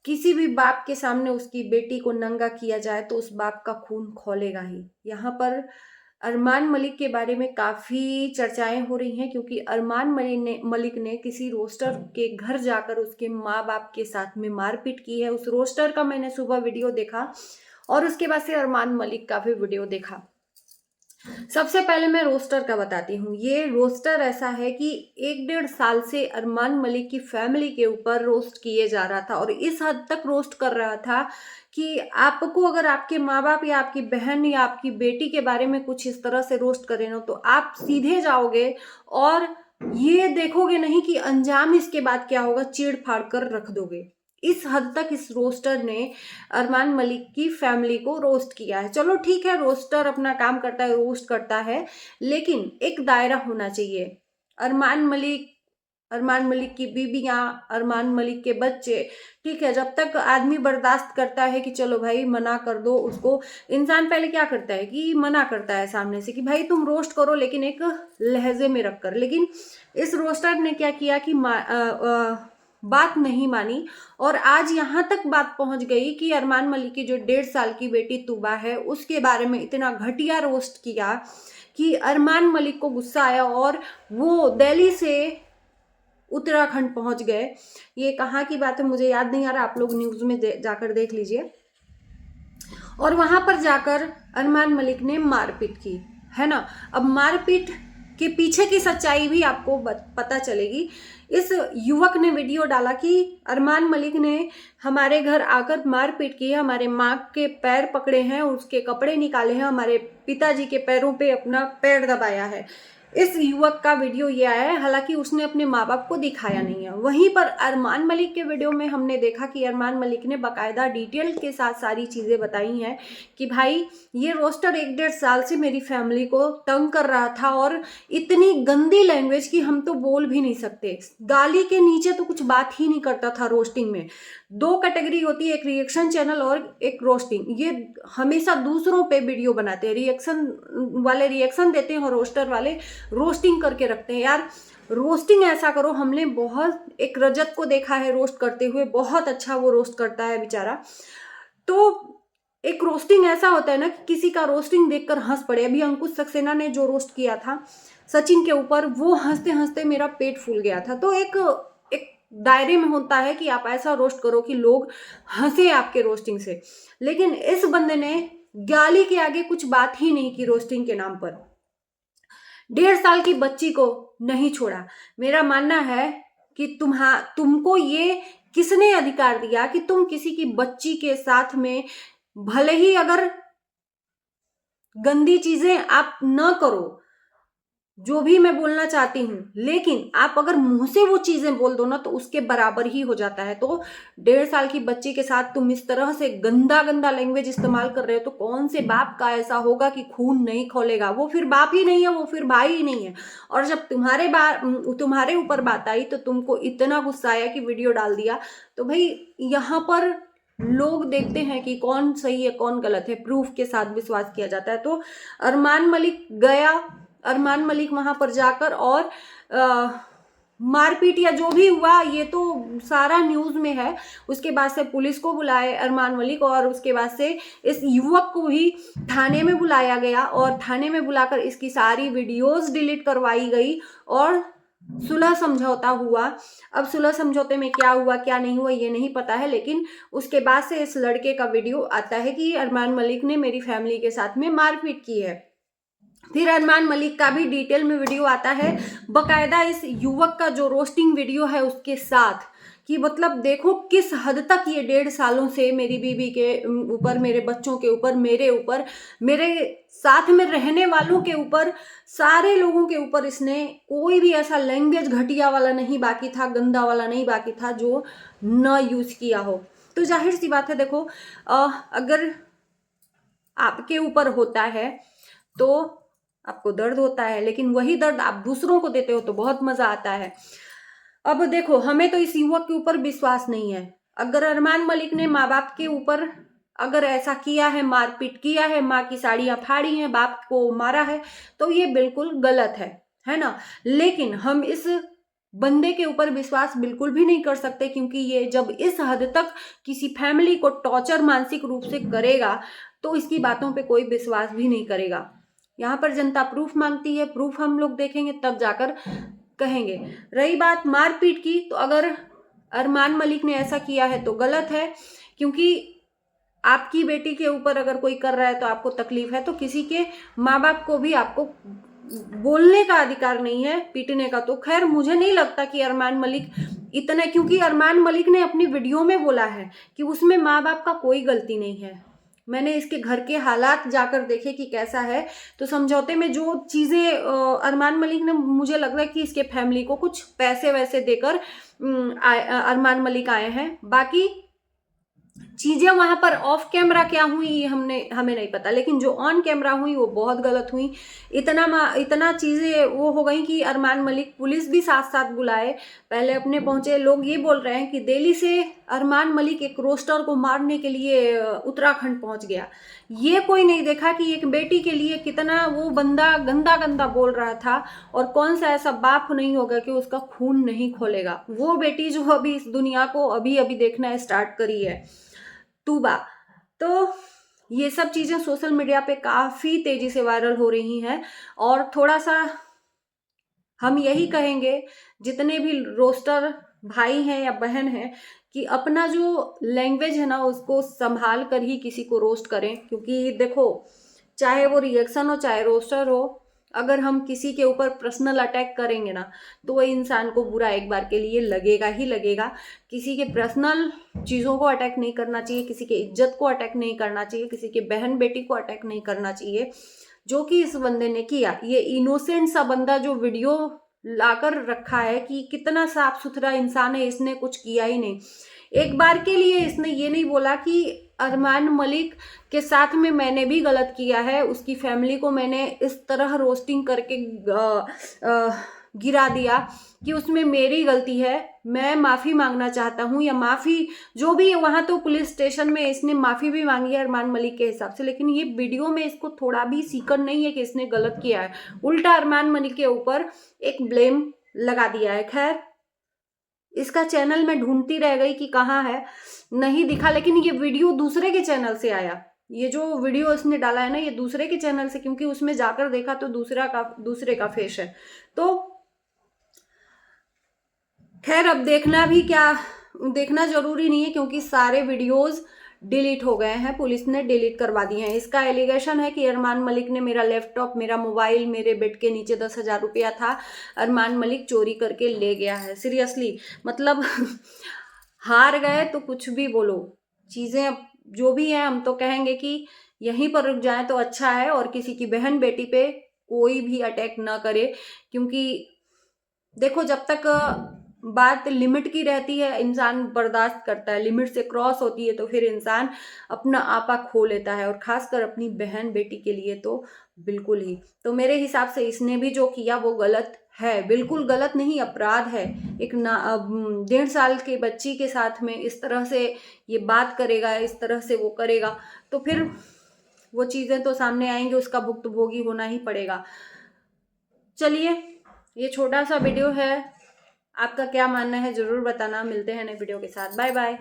किसी भी बाप के सामने उसकी बेटी को नंगा किया जाए तो उस बाप का खून खौलेगा ही। यहाँ पर अरमान मलिक के बारे में काफ़ी चर्चाएं हो रही हैं, क्योंकि अरमान मलिक ने किसी रोस्टर के घर जाकर उसके माँ बाप के साथ में मारपीट की है। उस रोस्टर का मैंने सुबह वीडियो देखा और उसके बाद से अरमान मलिक का भी वीडियो देखा। सबसे पहले मैं रोस्टर का बताती हूँ। ये रोस्टर ऐसा है कि 1-1.5 साल से अरमान मलिक की फैमिली के ऊपर रोस्ट किए जा रहा था, और इस हद तक रोस्ट कर रहा था कि आपको अगर आपके माँ बाप या आपकी बहन या आपकी बेटी के बारे में कुछ इस तरह से रोस्ट करें ना, तो आप सीधे जाओगे और ये देखोगे नहीं कि अंजाम इसके बाद क्या होगा, चीड़ फाड़ कर रख दोगे। इस हद तक इस रोस्टर ने अरमान मलिक की फैमिली को रोस्ट किया है। चलो ठीक है, रोस्टर अपना काम करता है, रोस्ट करता है, लेकिन एक दायरा होना चाहिए। अरमान मलिक की बीबियां, अरमान मलिक के बच्चे, ठीक है, जब तक आदमी बर्दाश्त करता है कि चलो भाई मना कर दो उसको। इंसान पहले क्या करता है कि मना करता है सामने से कि भाई तुम रोस्ट करो, लेकिन एक लहजे में रखकर। लेकिन इस रोस्टर ने क्या किया कि बात नहीं मानी, और आज यहाँ तक बात पहुंच गई कि अरमान मलिक की जो 1.5 साल की बेटी तूबा है उसके बारे में इतना घटिया रोस्ट किया कि अरमान मलिक को गुस्सा आया और वो दिल्ली से उत्तराखंड पहुंच गए। ये कहाँ की बात है मुझे याद नहीं आ रहा, आप लोग न्यूज में जाकर देख लीजिए। और वहां पर जाकर अरमान मलिक ने मारपीट की, है ना। अब मारपीट के पीछे की सच्चाई भी आपको पता चलेगी। इस युवक ने वीडियो डाला कि अरमान मलिक ने हमारे घर आकर मारपीट की है, हमारे माँ के पैर पकड़े हैं, उसके कपड़े निकाले हैं, हमारे पिताजी के पैरों पे अपना पैर दबाया है। इस युवक का वीडियो ये आया है, हालांकि उसने अपने माँ बाप को दिखाया नहीं है। वहीं पर अरमान मलिक के वीडियो में हमने देखा कि अरमान मलिक ने बाकायदा डिटेल के साथ सारी चीज़ें बताई हैं कि भाई ये रोस्टर 1-1.5 साल से मेरी फैमिली को तंग कर रहा था, और इतनी गंदी लैंग्वेज की हम तो बोल भी नहीं सकते, गाली के नीचे तो कुछ बात ही नहीं करता था। रोस्टिंग में 2 कैटेगरी होती है, एक रिएक्शन चैनल और एक रोस्टिंग। ये हमेशा दूसरों पे वीडियो बनाते हैं, रिएक्शन वाले रिएक्शन देते हैं और रोस्टर वाले रोस्टिंग करके रखते हैं। यार रोस्टिंग ऐसा करो। हमने बहुत एक रजत को देखा है रोस्ट करते हुए, बहुत अच्छा वो रोस्ट करता है बेचारा। तो एक रोस्टिंग ऐसा होता है ना कि किसी का रोस्टिंग देखकर हंस पड़े। अभी अंकुश सक्सेना ने जो रोस्ट किया था सचिन के ऊपर, वो हंसते हंसते मेरा पेट फूल गया था। तो एक दायरे में होता है कि आप ऐसा रोस्ट करो कि लोग हंसे आपके रोस्टिंग से। लेकिन इस बंदे ने गाली के आगे कुछ बात ही नहीं की रोस्टिंग के नाम पर। 1.5 साल की बच्ची को नहीं छोड़ा। मेरा मानना है कि तुमको ये किसने अधिकार दिया कि तुम किसी की बच्ची के साथ में, भले ही अगर गंदी चीजें आप न करो, जो भी मैं बोलना चाहती हूँ, लेकिन आप अगर मुंह से वो चीजें बोल दो ना तो उसके बराबर ही हो जाता है। तो 1.5 साल की बच्ची के साथ तुम इस तरह से गंदा गंदा लैंग्वेज इस्तेमाल कर रहे हो, तो कौन से बाप का ऐसा होगा कि खून नहीं खौलेगा। वो फिर बाप ही नहीं है, वो फिर भाई ही नहीं है। और जब तुम्हारे ऊपर बात आई तो तुमको इतना गुस्सा आया कि वीडियो डाल दिया। तो भाई यहाँ पर लोग देखते हैं कि कौन सही है कौन गलत है, प्रूफ के साथ विश्वास किया जाता है। तो अरमान मलिक वहां पर जाकर और मारपीट या जो भी हुआ ये तो सारा न्यूज में है। उसके बाद से पुलिस को बुलाए अरमान मलिक, और उसके बाद से इस युवक को भी थाने में बुलाया गया, और थाने में बुलाकर इसकी सारी वीडियोस डिलीट करवाई गई और सुलह समझौता हुआ। अब सुलह समझौते में क्या हुआ क्या नहीं हुआ ये नहीं पता है, लेकिन उसके बाद से इस लड़के का वीडियो आता है कि अरमान मलिक ने मेरी फैमिली के साथ में मारपीट की है। फिर अरमान मलिक का भी डिटेल में वीडियो आता है, बकायदा इस युवक का जो रोस्टिंग वीडियो है उसके साथ, कि मतलब देखो किस हद तक ये 1.5 सालों से मेरी बीबी के ऊपर, मेरे बच्चों के ऊपर, मेरे ऊपर, मेरे साथ में रहने वालों के ऊपर, सारे लोगों के ऊपर इसने कोई भी ऐसा लैंग्वेज घटिया वाला नहीं बाकी था, गंदा वाला नहीं बाकी था जो न यूज किया हो। तो जाहिर सी बात है, देखो अगर आपके ऊपर होता है तो आपको दर्द होता है, लेकिन वही दर्द आप दूसरों को देते हो तो बहुत मजा आता है। अब देखो, हमें तो इस युवक के ऊपर विश्वास नहीं है। अगर अरमान मलिक ने माँ बाप के ऊपर अगर ऐसा किया है, मारपीट किया है, माँ की साड़ियां फाड़ी हैं, बाप को मारा है, तो ये बिल्कुल गलत है ना। लेकिन हम इस बंदे के ऊपर विश्वास बिल्कुल भी नहीं कर सकते, क्योंकि ये जब इस हद तक किसी फैमिली को टॉर्चर मानसिक रूप से करेगा तो इसकी बातों पे कोई विश्वास भी नहीं करेगा। यहाँ पर जनता प्रूफ मांगती है, प्रूफ हम लोग देखेंगे तब जाकर कहेंगे। रही बात मारपीट की, तो अगर अरमान मलिक ने ऐसा किया है तो गलत है, क्योंकि आपकी बेटी के ऊपर अगर कोई कर रहा है तो आपको तकलीफ है, तो किसी के माँ बाप को भी आपको बोलने का अधिकार नहीं है पीटने का। तो खैर मुझे नहीं लगता कि अरमान मलिक इतना, क्योंकि अरमान मलिक ने अपनी वीडियो में बोला है कि उसमें माँ बाप का कोई गलती नहीं है। मैंने इसके घर के हालात जाकर देखे कि कैसा है, तो समझौते में जो चीज़ें अरमान मलिक ने, मुझे लग रहा है कि इसके फैमिली को कुछ पैसे वैसे देकर अरमान मलिक आए हैं। बाकी चीजें वहां पर ऑफ कैमरा क्या हुई ये हमें नहीं पता, लेकिन जो ऑन कैमरा हुई वो बहुत गलत हुई। इतना चीजें वो हो गई कि अरमान मलिक, पुलिस भी साथ साथ बुलाए, पहले अपने पहुंचे। लोग ये बोल रहे हैं कि दिल्ली से अरमान मलिक एक रोस्टर को मारने के लिए उत्तराखंड पहुंच गया। ये कोई नहीं देखा कि एक बेटी के लिए कितना वो बंदा गंदा गंदा बोल रहा था, और कौन सा ऐसा बाप नहीं होगा कि उसका खून नहीं खोलेगा। वो बेटी जो अभी इस दुनिया को अभी अभी देखना स्टार्ट करी है, तूबा। तो ये सब चीजें सोशल मीडिया पे काफी तेजी से वायरल हो रही हैं, और थोड़ा सा हम यही कहेंगे जितने भी रोस्टर भाई हैं या बहन हैं कि अपना जो लैंग्वेज है ना उसको संभाल कर ही किसी को रोस्ट करें। क्योंकि देखो, चाहे वो रिएक्शन हो चाहे रोस्टर हो, अगर हम किसी के ऊपर पर्सनल अटैक करेंगे ना तो वो इंसान को बुरा एक बार के लिए लगेगा ही लगेगा। किसी के पर्सनल चीज़ों को अटैक नहीं करना चाहिए, किसी के इज्जत को अटैक नहीं करना चाहिए, किसी के बहन बेटी को अटैक नहीं करना चाहिए, जो कि इस बंदे ने किया। ये इनोसेंट सा बंदा जो वीडियो लाकर रखा है कि कितना साफ सुथरा इंसान है, इसने कुछ किया ही नहीं। एक बार के लिए इसने ये नहीं बोला कि अरमान मलिक के साथ में मैंने भी गलत किया है, उसकी फैमिली को मैंने इस तरह रोस्टिंग करके गिरा दिया कि उसमें मेरी गलती है, मैं माफ़ी मांगना चाहता हूँ, या माफ़ी जो भी है। वहाँ तो पुलिस स्टेशन में इसने माफ़ी भी मांगी है अरमान मलिक के हिसाब से, लेकिन ये वीडियो में इसको थोड़ा भी सीकर नहीं है कि इसने गलत किया है, उल्टा अरमान मलिक के ऊपर एक ब्लेम लगा दिया है। खैर, इसका चैनल मैं ढूंढती रह गई कि कहाँ है, नहीं दिखा। लेकिन ये वीडियो दूसरे के चैनल से आया, ये जो वीडियो इसने डाला है ना ये दूसरे के चैनल से, क्योंकि उसमें जाकर देखा तो दूसरे का फेस है। तो खैर, अब देखना जरूरी नहीं है, क्योंकि सारे वीडियोस डिलीट हो गए हैं, पुलिस ने डिलीट करवा दिए हैं। इसका एलिगेशन है कि अरमान मलिक ने मेरा लैपटॉप, मेरा मोबाइल, मेरे बेड के नीचे 10,000 रुपया था, अरमान मलिक चोरी करके ले गया है। सीरियसली, मतलब हार गए तो कुछ भी बोलो, चीजें जो भी हैं हम तो कहेंगे कि यहीं पर रुक जाए तो अच्छा है, और किसी की बहन बेटी पे कोई भी अटैक ना करे। क्योंकि देखो, जब तक बात लिमिट की रहती है इंसान बर्दाश्त करता है, लिमिट से क्रॉस होती है तो फिर इंसान अपना आपा खो लेता है, और खासकर अपनी बहन बेटी के लिए तो बिल्कुल ही। तो मेरे हिसाब से इसने भी जो किया वो गलत है, बिल्कुल गलत नहीं, अपराध है। एक 1.5 साल के बच्ची के साथ में इस तरह से ये बात करेगा, इस तरह से वो करेगा, तो फिर वो चीज़ें तो सामने आएंगी, उसका भुक्तभोगी होना ही पड़ेगा। चलिए, ये छोटा सा वीडियो है, आपका क्या मानना है जरूर बताना। मिलते हैं नए वीडियो के साथ, बाय बाय।